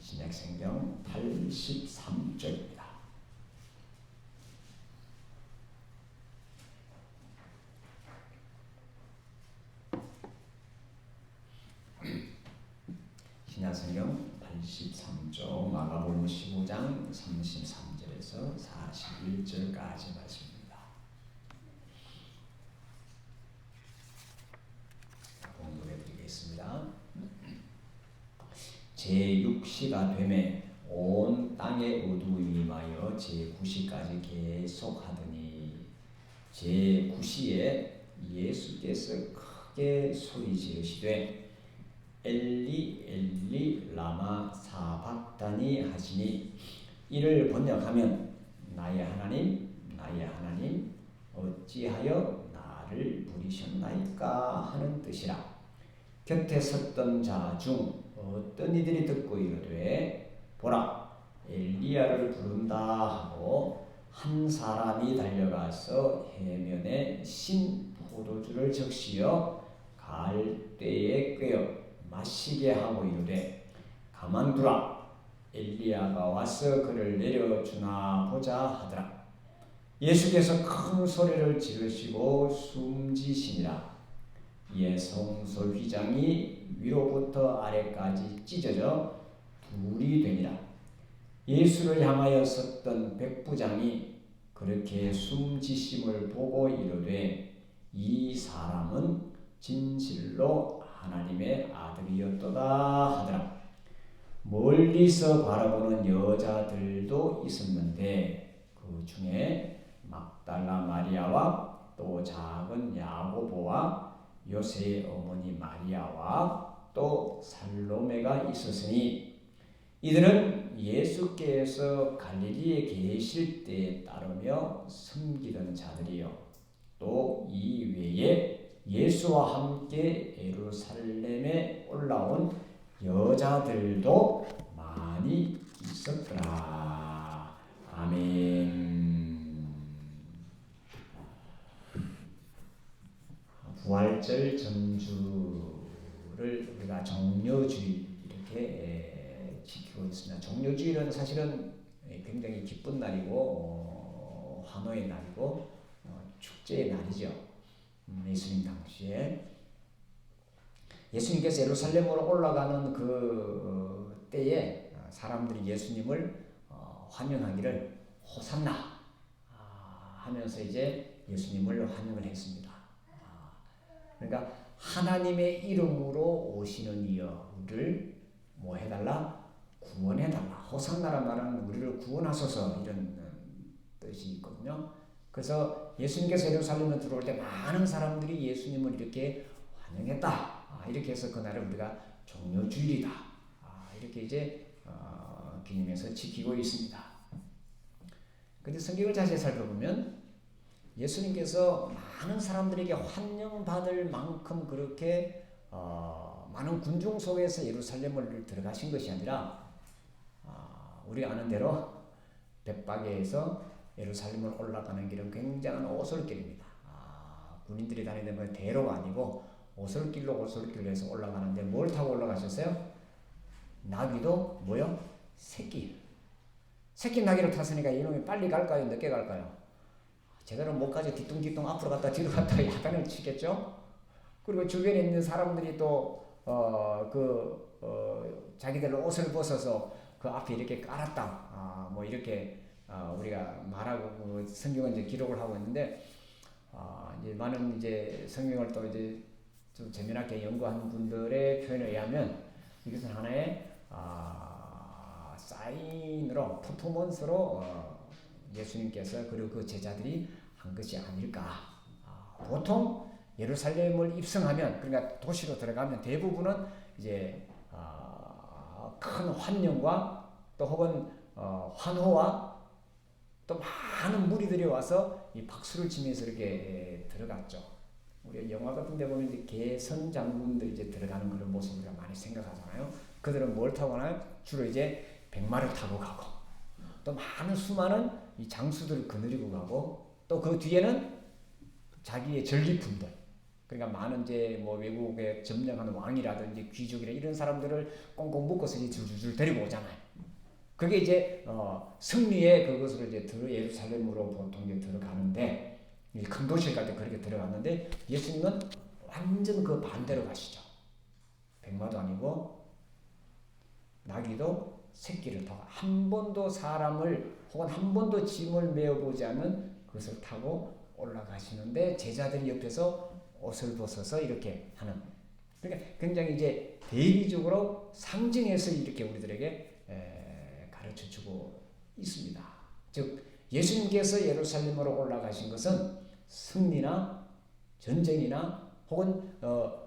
신약성경 83쪽입니다. 신약성경 83쪽 마가복음 15장 33절에서 41절까지 말씀입니다. 봉독해 드리겠습니다. 제6시가 되매 온 땅에 어두움이 임하여 제9시까지 계속하더니 제9시에 예수께서 크게 소리 지르시되 엘리 엘리 라마 사박다니 하시니 이를 번역하면 나의 하나님 나의 하나님 어찌하여 나를 부리셨나이까 하는 뜻이라. 곁에 섰던 자 중 어떤 이들이 듣고 이르되 보라 엘리야를 부른다 하고 한 사람이 달려가서 해면에 신 포도주를 적시어 갈대에 꿰어 마시게 하고 이르되 가만두라 엘리야가 와서 그를 내려주나 보자 하더라. 예수께서 큰 소리를 지르시고 숨지시니라. 이에 성소 휘장이 위로부터 아래까지 찢어져 둘이 되니라. 예수를 향하여 섰던 백부장이 그렇게 숨지심을 보고 이르되 이 사람은 진실로 하나님의 아들이었도다 하더라. 멀리서 바라보는 여자들도 있었는데 그 중에 막달라 마리아와 또 작은 야고보와 요새의 어머니 마리아와 또 살로메가 있었으니 이들은 예수께서 갈릴리에 계실 때에 따르며 섬기던 자들이요 또 이 외에 예수와 함께 예루살렘에 올라온 여자들도 많이 있었더라. 아멘. 부활절 전주를 우리가 종려주일 이렇게 지키고 있습니다. 종려주일은 사실은 굉장히 기쁜 날이고 환호의 날이고 축제의 날이죠. 예수님 당시에 예수님께서 예루살렘으로 올라가는 그 때에 사람들이 예수님을 환영하기를 호산나 하면서 이제 예수님을 환영을 했습니다. 그러니까 하나님의 이름으로 오시는 이여를 뭐 해달라? 구원해달라. 호산나란 말은 우리를 구원하소서 이런 뜻이 있거든요. 그래서 예수님께서 예루살렘에 들어올 때 많은 사람들이 예수님을 이렇게 환영했다. 이렇게 해서 그날을 우리가 종려주일이다. 이렇게 이제 기념해서 지키고 있습니다. 그런데 성경을 자세히 살펴보면 예수님께서 많은 사람들에게 환영받을 만큼 그렇게 많은 군중 속에서 예루살렘을 들어가신 것이 아니라 우리가 아는 대로 벳바게에서 예루살렘을 올라가는 길은 굉장한 오솔길입니다. 군인들이 다니는 대로가 아니고 오솔길로 해서 올라가는데 뭘 타고 올라가셨어요? 나귀도 뭐요? 새끼 나귀를 탔으니까 이놈이 빨리 갈까요? 늦게 갈까요? 제대로 못 가지 뒤뚱뒤뚱 앞으로 갔다 뒤로 갔다 야단을 치겠죠. 그리고 주변에 있는 사람들이 또 자기들 옷을 벗어서 그 앞에 이렇게 깔았다. 뭐 이렇게 우리가 말하고 성경은 이제 기록을 하고 있는데 이제 많은 이제 성경을 또 이제 좀 재미나게 연구하는 분들의 표현에 의하면 이것은 하나의 사인으로 퍼포먼스로 예수님께서 그리고 그 제자들이 한 것이 아닐까. 보통 예루살렘을 입성하면 그러니까 도시로 들어가면 대부분은 이제 큰 환영과 또 혹은 환호와 또 많은 무리들이 와서 이 박수를 치면서 이렇게 들어갔죠. 우리 영화 같은 데 보면 이제 개선 장군들 이제 들어가는 그런 모습을 우리가 많이 생각하잖아요. 그들은 뭘 타고 가나요? 주로 이제 백마를 타고 가고 또 많은 수많은 이 장수들을 거느리고 가고 또 그 뒤에는 자기의 전리품들 그러니까 많은 이제 뭐 외국에 점령하는 왕이라든지 귀족이라 이런 사람들을 꽁꽁 묶어서 이제 줄줄줄 데리고 오잖아요. 그게 이제 승리의 그것으로 이제 예루살렘으로 보통 이제 들어가는데 이 큰 도시를 갈 때 그렇게 들어갔는데 예수님은 완전 그 반대로 가시죠. 백마도 아니고 나귀도 새끼를 타고 한 번도 사람을 혹은 한 번도 짐을 메어보지 않은 그것을 타고 올라가시는데 제자들이 옆에서 옷을 벗어서 이렇게 하는, 그러니까 굉장히 이제 대비적으로 상징해서 이렇게 우리들에게 가르쳐주고 있습니다. 즉 예수님께서 예루살렘으로 올라가신 것은 승리나 전쟁이나 혹은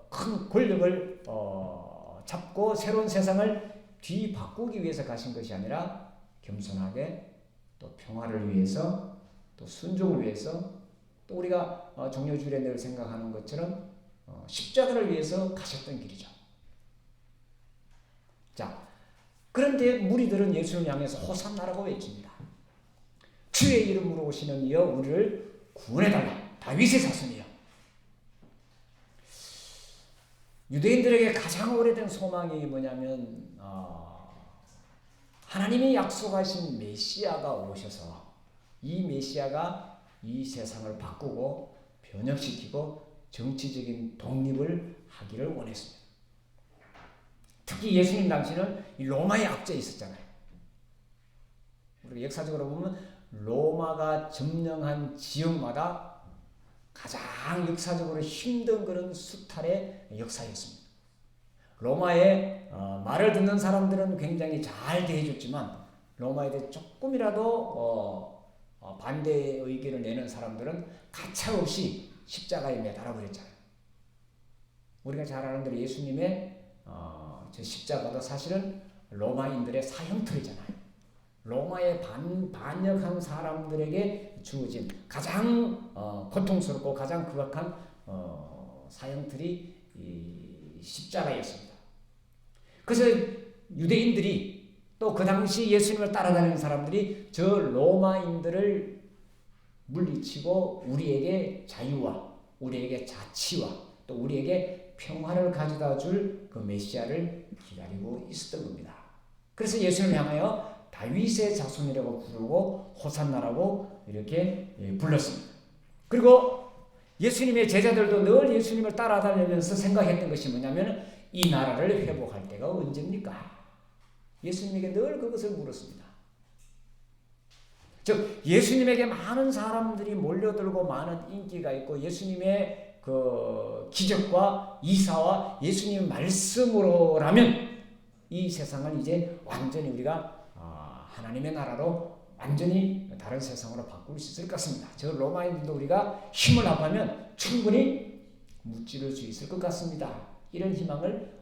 큰 권력을 잡고 새로운 세상을 뒤바꾸기 위해서 가신 것이 아니라 겸손하게 또 평화를 위해서 또 순종을 위해서 또 우리가 종료주일에 늘 생각하는 것처럼 십자가를 위해서 가셨던 길이죠. 자, 그런데 무리들은 예수를 향해서 호산나라고 외칩니다. 주의 이름으로 오시는 이여 우리를 구원해달라. 다윗의 자손이여. 유대인들에게 가장 오래된 소망이 뭐냐면 하나님이 약속하신 메시아가 오셔서 이 메시아가 이 세상을 바꾸고 변혁시키고 정치적인 독립을 하기를 원했습니다. 특히 예수님 당시는 로마의 압제에 있었잖아요. 우리가 역사적으로 보면 로마가 점령한 지역마다 가장 역사적으로 힘든 그런 수탈의 역사였습니다. 로마의 말을 듣는 사람들은 굉장히 잘 대해줬지만 로마에 대해 조금이라도 반대의 의견을 내는 사람들은 가차없이 십자가에 매달아 버렸잖아요. 우리가 잘 아는 대로 예수님의 저 십자가도 사실은 로마인들의 사형틀이잖아요. 로마에 반역한 사람들에게 주어진 가장 고통스럽고 가장 극악한 사형틀이 이 십자가였습니다. 그래서 유대인들이 또 그 당시 예수님을 따라다니는 사람들이 저 로마인들을 물리치고 우리에게 자유와 우리에게 자치와 또 우리에게 평화를 가져다 줄 그 메시아를 기다리고 있었던 겁니다. 그래서 예수님을 향하여 다윗의 자손이라고 부르고 호산나라고 이렇게 불렀습니다. 그리고 예수님의 제자들도 늘 예수님을 따라다니면서 생각했던 것이 뭐냐면 이 나라를 회복할 때가 언제입니까? 예수님에게 늘 그것을 물었습니다. 즉 예수님에게 많은 사람들이 몰려들고 많은 인기가 있고 예수님의 그 기적과 이사와 예수님의 말씀으로라면 이 세상을 이제 완전히 우리가 하나님의 나라로 완전히 다른 세상으로 바꿀 수 있을 것 같습니다. 저 로마인들도 우리가 힘을 합하면 충분히 무찌를 수 있을 것 같습니다. 이런 희망을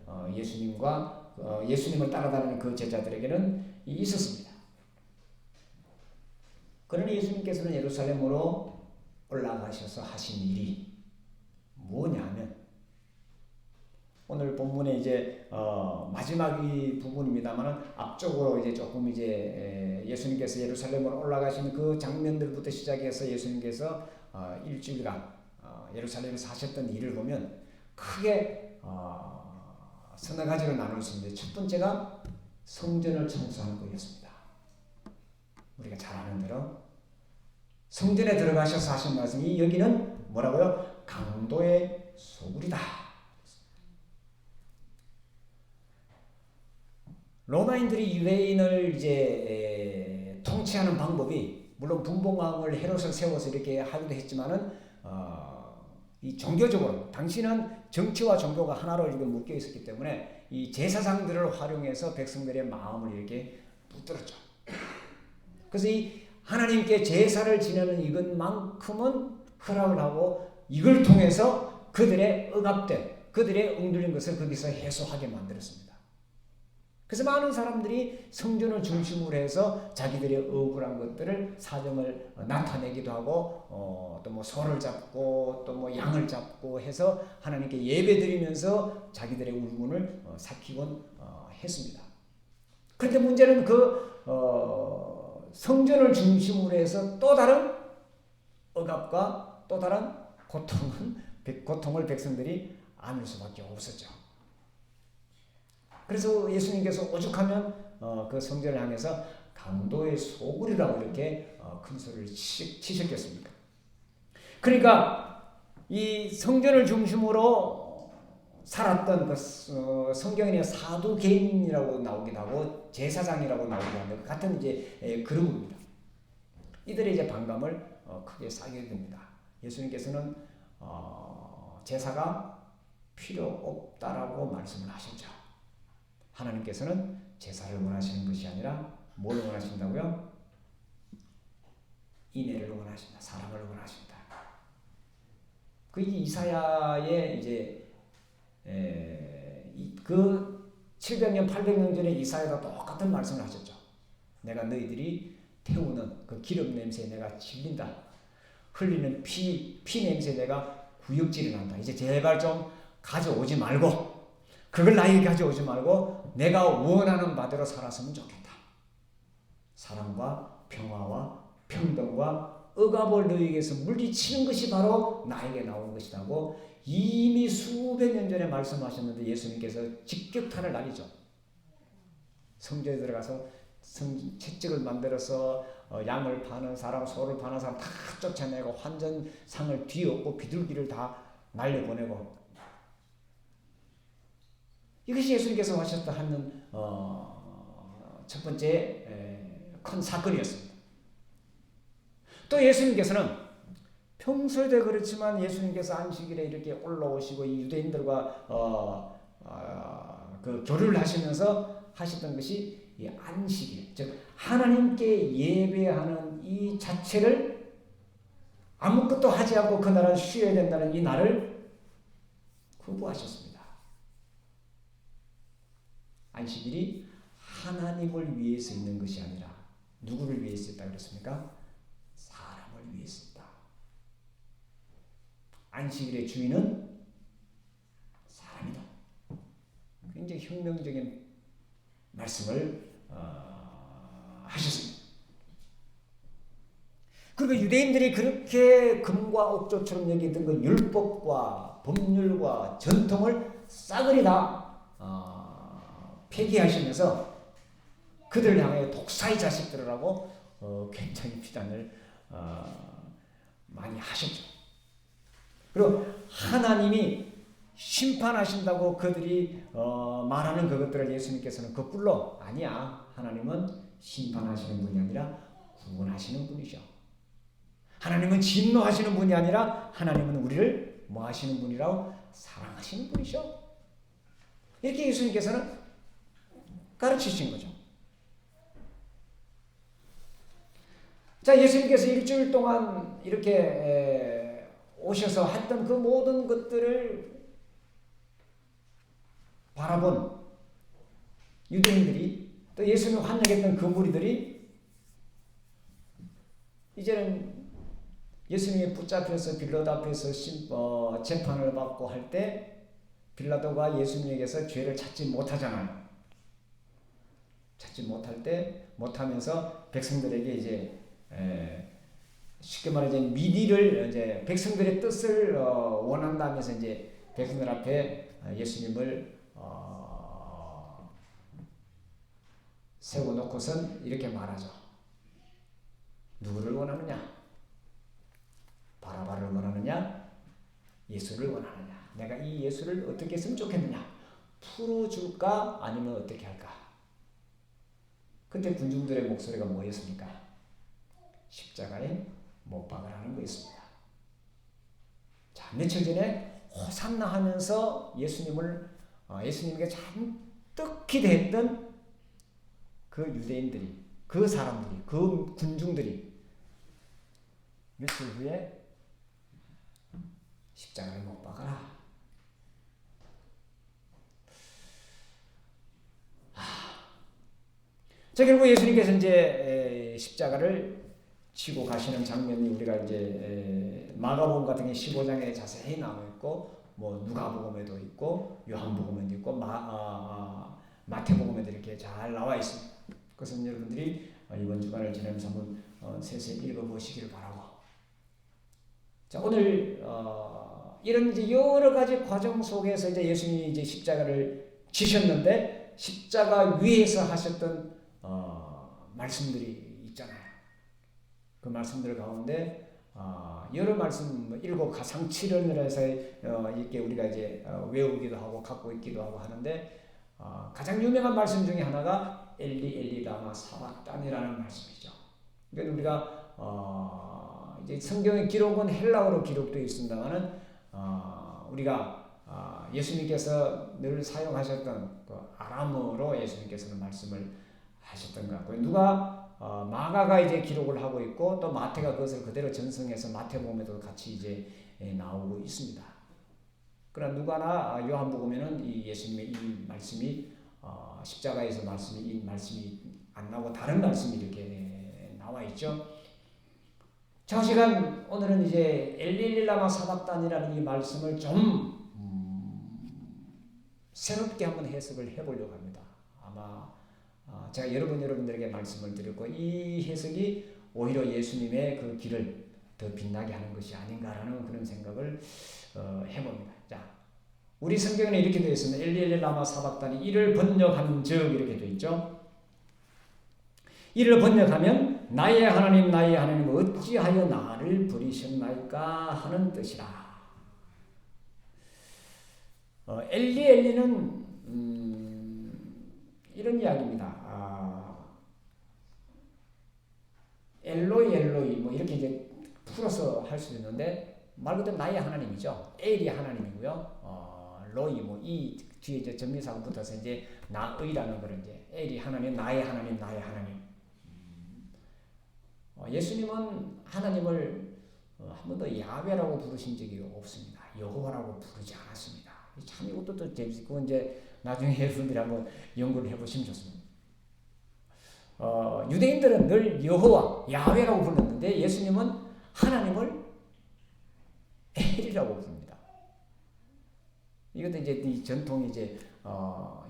예수님을 따라다니는 그 제자들에게는 있었습니다. 그러나 예수님께서는 예루살렘으로 올라가셔서 하신 일이 뭐냐면 오늘 본문에 이제 마지막 이 부분입니다만은 앞쪽으로 이제 조금 이제 예수님께서 예루살렘으로 올라가시는 그 장면들부터 시작해서 예수님께서 일주일간 예루살렘에서 하셨던 일을 보면 크게 서너 가지로 나눌 수 있는데 첫 번째가 성전을 청소한 거였습니다. 우리가 잘 아는 대로 성전에 들어가셔서 하신 말씀이 여기는 뭐라고요? 강도의 소굴이다. 로마인들이 유대인을 이제 통치하는 방법이 물론 분봉왕을 헤롯을 세워서 이렇게 하기도 했지만은 이 종교적으로 당시는 정치와 종교가 하나로 이렇게 묶여 있었기 때문에 이 제사장들을 활용해서 백성들의 마음을 이렇게 붙들었죠. 그래서 이 하나님께 제사를 지내는 이것만큼은 허락을 하고 이걸 통해서 그들의 억압된 그들의 엉들린 것을 거기서 해소하게 만들었습니다. 그래서 많은 사람들이 성전을 중심으로 해서 자기들의 억울한 것들을 사정을 나타내기도 하고 또 뭐 소를 잡고 또 뭐 양을 잡고 해서 하나님께 예배드리면서 자기들의 울분을 삭히곤 했습니다. 그런데 문제는 그 성전을 중심으로 해서 또 다른 억압과 또 다른 고통은 고통을 백성들이 안을 수밖에 없었죠. 그래서 예수님께서 오죽하면 그 성전을 향해서 강도의 소굴이라고 이렇게 큰 소리를 치셨겠습니까? 그러니까 이 성전을 중심으로 살았던 그 성경에 사두개인이라고 나오기도 하고 제사장이라고 나오기도 하는 같은 이제 그런 겁니다. 이들의 이제 반감을 크게 쌓게 됩니다. 예수님께서는 제사가 필요 없다라고 말씀을 하셨죠. 하나님께서는 제사를 원하시는 것이 아니라 뭘 원하신다고요? 인애를 원하신다. 사랑을 원하신다. 그 이사야의 이제 그 700년 800년 전에 이사야가 똑같은 말씀을 하셨죠. 내가 너희들이 태우는 그 기름 냄새에 내가 질린다. 흘리는 피 냄새에 내가 구역질이 난다. 이제 제발 좀 가져오지 말고 그걸 나에게 가져오지 말고 내가 원하는 바대로 살았으면 좋겠다. 사랑과 평화와 평등과 억압을 너희에게서 물리치는 것이 바로 나에게 나온 것이라고 이미 수백 년 전에 말씀하셨는데 예수님께서 직격탄을 날리죠. 성전에 들어가서 채찍을 만들어서 양을 파는 사람, 소를 파는 사람 다 쫓아내고 환전상을 뒤엎고 비둘기를 다 날려보내고 이것이 예수님께서 하셨다 하는 첫 번째 큰 사건이었습니다. 또 예수님께서는 평소에도 그렇지만 예수님께서 안식일에 이렇게 올라오시고 이 유대인들과 그 교류를 하시면서 하셨던 것이 이 안식일, 즉 하나님께 예배하는 이 자체를 아무것도 하지 않고 그날은 쉬어야 된다는 이 날을 거부하셨습니다. 안식일이 하나님을 위해서 있는 것이 아니라 누구를 위해서 있다 그랬습니까? 사람을 위해서 있다. 안식일의 주인은 사람이다. 굉장히 혁명적인 말씀을 하셨습니다. 그리고 유대인들이 그렇게 금과 옥조처럼 여기던 그 율법과 법률과 전통을 싸그리 다 폐기하시면서 그들을 향해 독사의 자식들이라고 굉장히 비난을 많이 하셨죠. 그리고 하나님이 심판하신다고 그들이 말하는 그것들을 예수님께서는 거꾸로 아니야. 하나님은 심판하시는 분이 아니라 구원하시는 분이죠. 하나님은 진노하시는 분이 아니라 하나님은 우리를 뭐 하시는 분이라고? 사랑하시는 분이죠. 이렇게 예수님께서는 가르치신 거죠. 자, 예수님께서 일주일 동안 이렇게 오셔서 했던 그 모든 것들을 바라본 유대인들이 또 예수님 환영했던 그 무리들이 이제는 예수님이 붙잡혀서 빌라도 앞에서 재판을 받고 할 때 빌라도가 예수님에게서 죄를 찾지 못하잖아요. 찾지 못할 때 못하면서 백성들에게 이제 쉽게 말하자면 미디를 이제 백성들의 뜻을 원한다면서 이제 백성들 앞에 예수님을 세워놓고선 이렇게 말하죠. 누구를 원하느냐? 바라바를 원하느냐? 예수를 원하느냐? 내가 이 예수를 어떻게 했으면 좋겠느냐? 풀어줄까? 아니면 어떻게 할까? 그때 군중들의 목소리가 뭐였습니까? 십자가에 못 박으라는 거였습니다. 자, 며칠 전에 호산나 하면서 예수님에게 잔뜩 기대했던 그 유대인들이, 그 사람들이, 그 군중들이 며칠 후에 십자가에 못 박아라. 자, 결국 예수님께서 이제 십자가를 치고 가시는 장면이 우리가 이제 마가복음 같은 게 15장에 자세히 나와 있고, 뭐 누가복음에도 있고, 요한복음에도 있고, 마태복음에도 이렇게 잘 나와 있습니다. 그것은 여러분들이 이번 주간을 지내면서 한번 세세 읽어보시기를 바라고. 자, 오늘 이런 이제 여러 가지 과정 속에서 이제 예수님이 이제 십자가를 지셨는데 십자가 위에서 하셨던 말씀들이 있잖아요. 그 말씀들 가운데 여러 말씀 일곱 가상칠언을 해서 이렇게 우리가 이제 외우기도 하고 갖고 있기도 하고 하는데 가장 유명한 말씀 중에 하나가 엘리 엘리 라마 사박단이라는 말씀이죠. 그러니까 우리가 이제 성경의 기록은 헬라어로 기록되어 있습니다만은 우리가 예수님께서 늘 사용하셨던 그 아람어로 예수님께서는 말씀을 하셨던 것 같고요. 누가 마가가 이제 기록을 하고 있고 또 마태가 그것을 그대로 전승해서 마태복음에도 같이 이제 나오고 있습니다. 그러나 누가나 요한복음에는 이 예수님의 이 말씀이 십자가에서 이 말씀이 안 나오고 다른 말씀이 이렇게 나와 있죠. 자, 시간 오늘은 이제 엘리엘리라마 사박단이라는 이 말씀을 좀 새롭게 한번 해석을 해보려고 합니다. 아마 제가 여러분들에게 말씀을 드렸고 이 해석이 오히려 예수님의 그 길을 더 빛나게 하는 것이 아닌가라는 그런 생각을 해봅니다. 자, 우리 성경에는 이렇게 되어 있습니다. 엘리엘리 라마 사박단이 이를 번역한 즉 이렇게 되어 있죠. 이를 번역하면 나의 하나님 나의 하나님 어찌하여 나를 버리셨나이까 하는 뜻이라. 엘리엘리는 이런 이야기입니다. 엘로이 엘로이 뭐 이렇게 이제 풀어서 할 수 있는데 말 그대로 나의 하나님이죠. 엘이 하나님이고요. 로이 뭐 이 뒤에 이제 전미사가 붙어서 이제 나의라는 거를 이제 엘이 하나님 나의 하나님 나의 하나님. 예수님은 하나님을 한 번도 야훼라고 부르신 적이 없습니다. 여호와라고 부르지 않았습니다. 참 이것도 또 재밌고 이제 나중에 여러분들이 한번 연구를 해보시면 좋습니다. 유대인들은 늘 여호와, 야훼라고 불렀는데 예수님은 하나님을 엘이라고 부릅니다. 이것도 이제 이 전통이 이제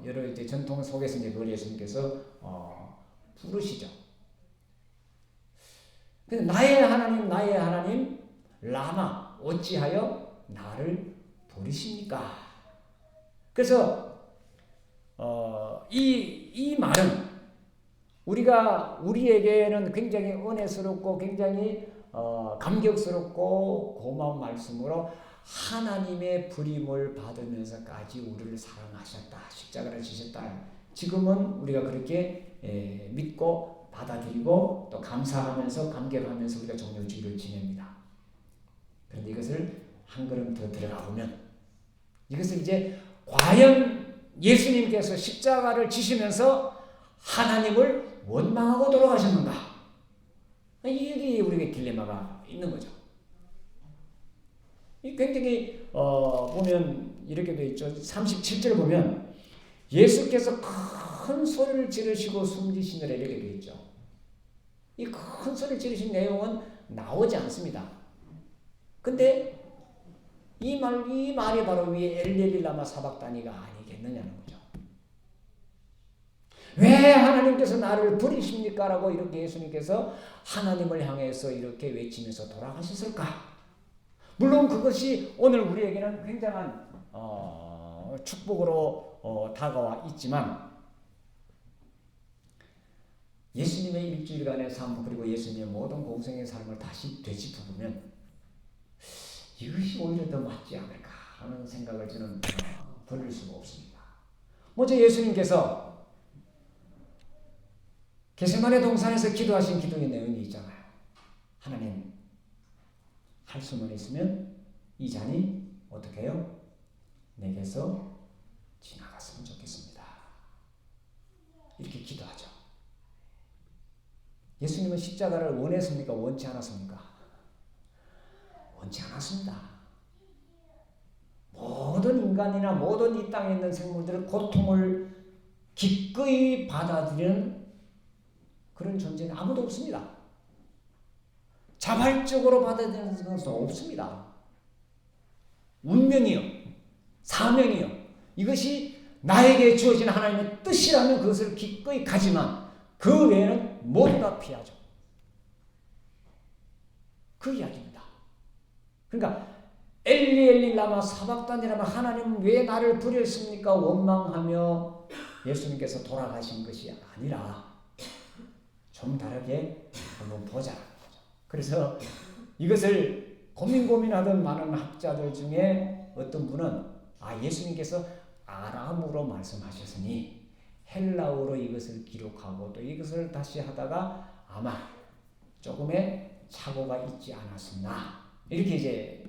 여러 이제 전통 속에서 이제 그걸 예수님께서 부르시죠. 근데 나의 하나님 라마 어찌하여 나를 버리십니까? 그래서 이 말은 우리에게는 굉장히 은혜스럽고 굉장히 감격스럽고 고마운 말씀으로 하나님의 부림을 받으면서까지 우리를 사랑하셨다. 십자가를 지셨다. 지금은 우리가 그렇게 믿고 받아들이고 또 감사하면서 감격하면서 우리가 종료주의를 지냅니다. 그런데 이것을 한 걸음 더 들어가 보면 이것을 이제 과연 예수님께서 십자가를 지시면서 하나님을 원망하고 돌아가셨는가? 이게 우리에게 딜레마가 있는 거죠. 굉장히 보면 이렇게 되어 있죠. 37절 보면 예수께서 큰 소리를 지르시고 숨지시느라 이렇게 되어 있죠. 이 큰 소리를 지르신 내용은 나오지 않습니다. 근데 이 말이 바로 위에 엘리엘리 라마 사박단이가 아니겠느냐는 거죠. 왜 하나님께서 나를 버리십니까? 라고 이렇게 예수님께서 하나님을 향해서 이렇게 외치면서 돌아가셨을까? 물론 그것이 오늘 우리에게는 굉장한 축복으로 다가와 있지만 예수님의 일주일간의 삶 그리고 예수님의 모든 공생의 삶을 다시 되짚어보면 이것이 오히려 더 맞지 않을까 하는 생각을 저는 버릴 수가 없습니다. 먼저 예수님께서 겟세마네 동산에서 기도하신 기도의 내용이 있잖아요. 하나님, 할 수만 있으면 이 잔이 어떻게 해요? 내게서 지나갔으면 좋겠습니다. 이렇게 기도하죠. 예수님은 십자가를 원했습니까? 원치 않았습니까? 원치 않았습니다. 모든 인간이나 모든 이 땅에 있는 생물들은 고통을 기꺼이 받아들이는 그런 존재는 아무도 없습니다. 자발적으로 받아들이는 것은 없습니다. 운명이요, 사명이요, 이것이 나에게 주어진 하나님의 뜻이라면 그것을 기꺼이 가지만 그 외에는 모두 다 피하죠. 그 이야기입니다. 그러니까 엘리 엘리 라마 사박단이라면 하나님 왜 나를 버렸습니까? 원망하며 예수님께서 돌아가신 것이 아니라 좀 다르게 한번 보자. 그래서 이것을 고민하던 많은 학자들 중에 어떤 분은 예수님께서 아람어로 말씀하셨으니 헬라어로 이것을 기록하고 또 이것을 다시 하다가 아마 조금의 착오가 있지 않았었나 이렇게 이제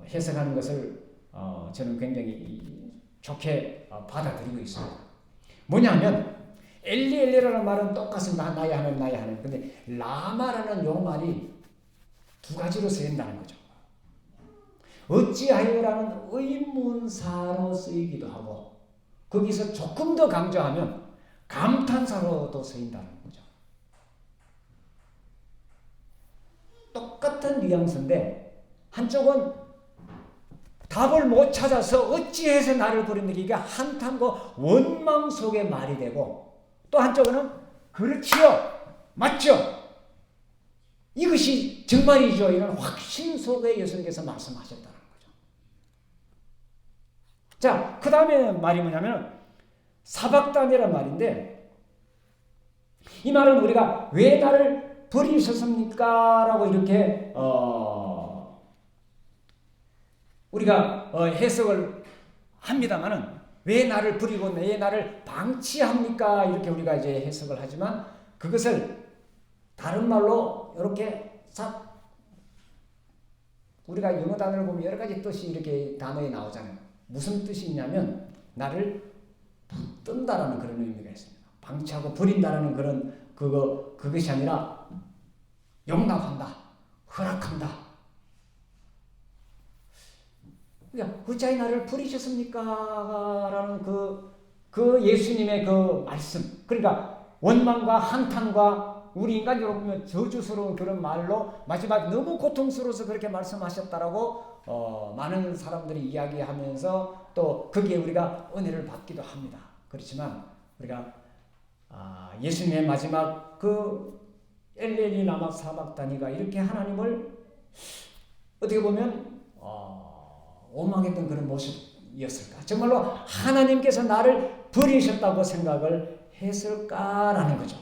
해석하는 것을 저는 굉장히 좋게 받아들이고 있습니다. 뭐냐면 엘리 엘리라는 말은 똑같습니다. 나의 하나님 나의 하나님. 근데 라마라는 용말이 두 가지로 쓰인다는 거죠. 어찌하여라는 의문사로 쓰이기도 하고 거기서 조금 더 강조하면 감탄사로도 쓰인다는 거죠. 똑같은 뉘앙스인데 한쪽은 답을 못 찾아서 어찌해서 나를 버렸는지 이게 한탄과 원망 속의 말이 되고 또 한쪽은 그렇지요 맞죠 이것이 정말이죠 이런 확신 속에 예수님께서 말씀하셨다는 거죠. 자, 그 다음에 말이 뭐냐면 사박단이라는 말인데 이 말은 우리가 왜 나를 버리셨습니까? 라고 이렇게 우리가 해석을 합니다만은 왜 나를 버리고 왜 나를 방치합니까? 이렇게 우리가 이제 해석을 하지만 그것을 다른 말로 이렇게 싹 우리가 영어 단어를 보면 여러 가지 뜻이 이렇게 단어에 나오잖아요. 무슨 뜻이 있냐면 나를 붙든다라는 그런 의미가 있습니다. 방치하고 버린다라는 그것이 아니라 용납한다, 허락한다. 그러니까 어찌 나를 버리셨습니까? 라는 그 예수님의 그 말씀. 그러니까 원망과 한탄과 우리 인간적으로 보면 저주스러운 그런 말로 마지막 너무 고통스러워서 그렇게 말씀하셨다라고 많은 사람들이 이야기하면서 또 거기에 우리가 은혜를 받기도 합니다. 그렇지만 우리가 예수님의 마지막 그 엘리 라마 사박다니가 이렇게 하나님을 어떻게 보면 원망했던 그런 모습이었을까? 정말로 하나님께서 나를 버리셨다고 생각을 했을까라는 거죠.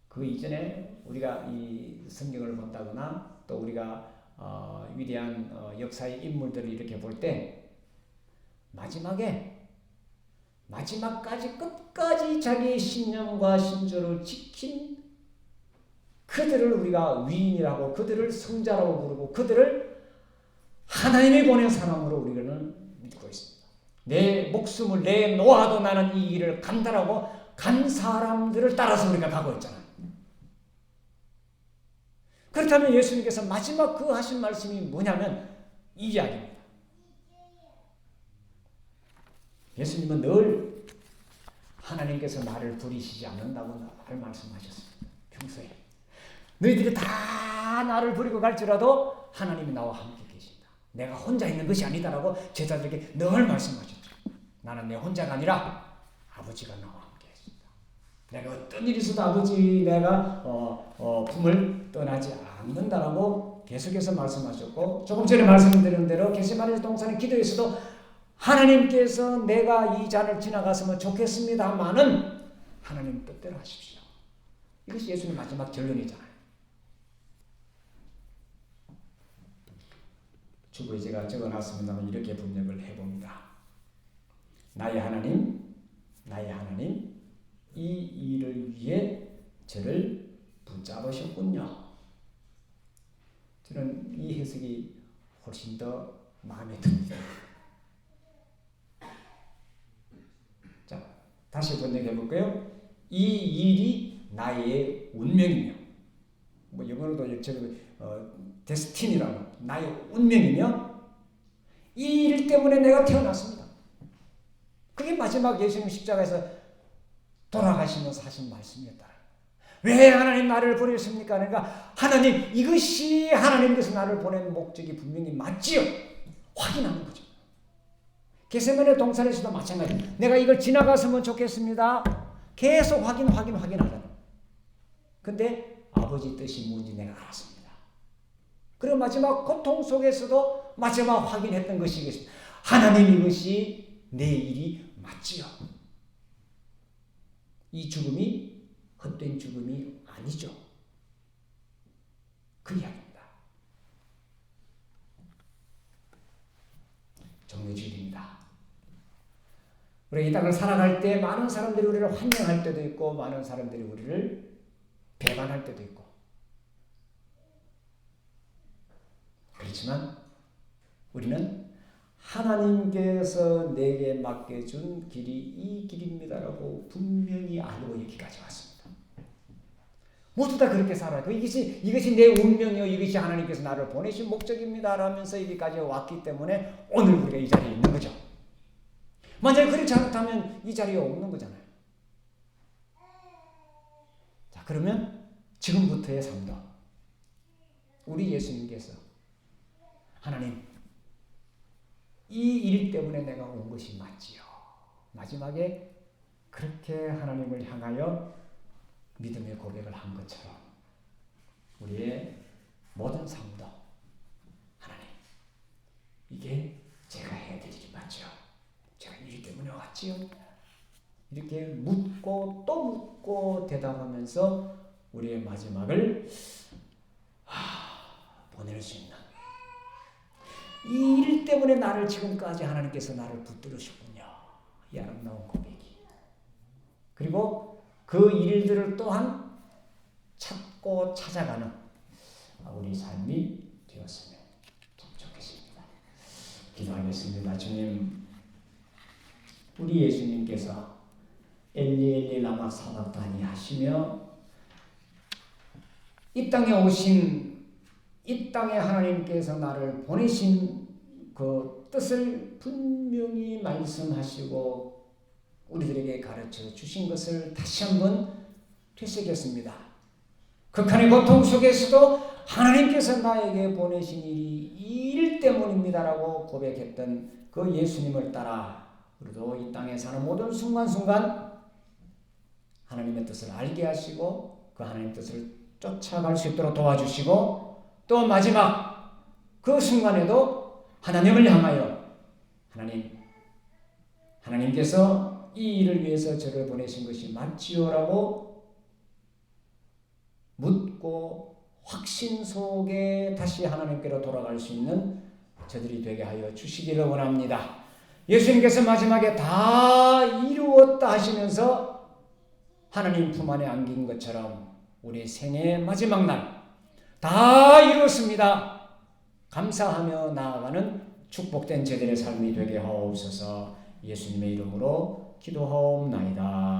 그 이전에 우리가 이 성경을 본다거나 또 우리가 위대한 역사의 인물들을 이렇게 볼 때 마지막까지 끝까지 자기의 신념과 신조를 지킨 그들을 우리가 위인이라고 그들을 성자라고 부르고 그들을 하나님이 보낸 사람으로 우리는 믿고 있습니다. 내 목숨을 내놓아도 나는 이 일을 간다라고 간 사람들을 따라서 우리가 가고 있잖아요. 그렇다면 예수님께서 마지막 그 하신 말씀이 뭐냐면 이 이야기입니다. 예수님은 늘 하나님께서 나를 버리시지 않는다고 나를 말씀하셨습니다. 평소에. 너희들이 다 나를 버리고 갈지라도 하나님이 나와 함께 계신다. 내가 혼자 있는 것이 아니다라고 제자들에게 늘 말씀하셨죠. 나는 내 혼자가 아니라 아버지가 나와 함께 계신다. 내가 어떤 일이 있어도 아버지 내가 품을 떠나지 않는다라고 계속해서 말씀하셨고 조금 전에 말씀드린 대로 겟세마네 동산의 기도에서도 하나님께서 내가 이 잔을 지나갔으면 좋겠습니다마는 하나님 뜻대로 하십시오. 이것이 예수님 마지막 결론이잖아요. 주부에 제가 적어놨습니다만 이렇게 분역을 해봅니다. 나의 하나님 이 일을 위해 저를 붙잡으셨군요. 저는 이 해석이 훨씬 더 마음에 듭니다. 자, 다시 번역해 볼까요? 이 일이 나의 운명이며, 뭐 영어로도 데스티니라고 나의 운명이며, 이 일 때문에 내가 태어났습니다. 그게 마지막 예수님 십자가에서 돌아가시면서 하신 말씀이었다. 왜 하나님 나를 버리셨습니까? 그러니까 하나님 이것이 하나님께서 나를 보낸 목적이 분명히 맞지요. 확인하는 거죠. 겟세마네 동산에서도 마찬가지. 내가 이걸 지나갔으면 좋겠습니다. 계속 확인하잖아요. 근데 아버지 뜻이 뭔지 내가 알았습니다. 그리고 마지막 고통 속에서도 마지막 확인했던 것이 이것입니다. 하나님, 이것이 내 일이 맞지요. 이 죽음이 헛된 죽음이 아니죠. 그 이야기입니다. 정리주일입니다. 우리 이 땅을 살아갈 때 많은 사람들이 우리를 환영할 때도 있고 많은 사람들이 우리를 배반할 때도 있고, 그렇지만 우리는 하나님께서 내게 맡겨준 길이 이 길입니다라고 분명히 알고 여기까지 왔습니다. 모두 다 그렇게 살아요. 이것이 내 운명이요, 이것이 하나님께서 나를 보내신 목적입니다라면서 여기까지 왔기 때문에 오늘 우리가 이 자리에 있는 거죠. 만약에 그렇지 않다면 이 자리에 없는 거잖아요. 자, 그러면 지금부터의 삶도 우리 예수님께서 하나님, 이 일 때문에 내가 온 것이 맞지요. 마지막에 그렇게 하나님을 향하여 믿음의 고백을 한 것처럼 우리의 모든 삶도 하나님, 이게 제가 해야 될 일이 맞죠? 제가 일 때문에 왔지요? 이렇게 묻고 또 묻고 대답하면서 우리의 마지막을 보낼 수 있는, 이 일 때문에 나를 지금까지 하나님께서 나를 붙들으셨군요. 이 아름다운 고백이. 그리고 그 일들을 또한 찾고 찾아가는 우리 삶이 되었으면 참 좋겠습니다. 기도하겠습니다. 주님, 우리 예수님께서 엘리 엘리 라마 사박다니 하시며 이 땅에 오신, 이 땅에 하나님께서 나를 보내신 그 뜻을 분명히 말씀하시고 우리들에게 가르쳐 주신 것을 다시 한번 되새겼습니다. 극한의 고통 속에서도 하나님께서 나에게 보내신 일이 이 일 때문입니다라고 고백했던 그 예수님을 따라 우리도 이 땅에 사는 모든 순간순간 하나님의 뜻을 알게 하시고 그 하나님의 뜻을 쫓아갈 수 있도록 도와주시고, 또 마지막 그 순간에도 하나님을 향하여 하나님께서 이 일을 위해서 저를 보내신 것이 맞지요라고 묻고 확신 속에 다시 하나님께로 돌아갈 수 있는 저들이 되게 하여 주시기를 원합니다. 예수님께서 마지막에 다 이루었다 하시면서 하나님 품 안에 안긴 것처럼 우리 생애의 마지막 날 다 이루었습니다. 감사하며 나아가는 축복된 제들의 삶이 되게 하옵소서. 예수님의 이름으로 기도하옵나이다.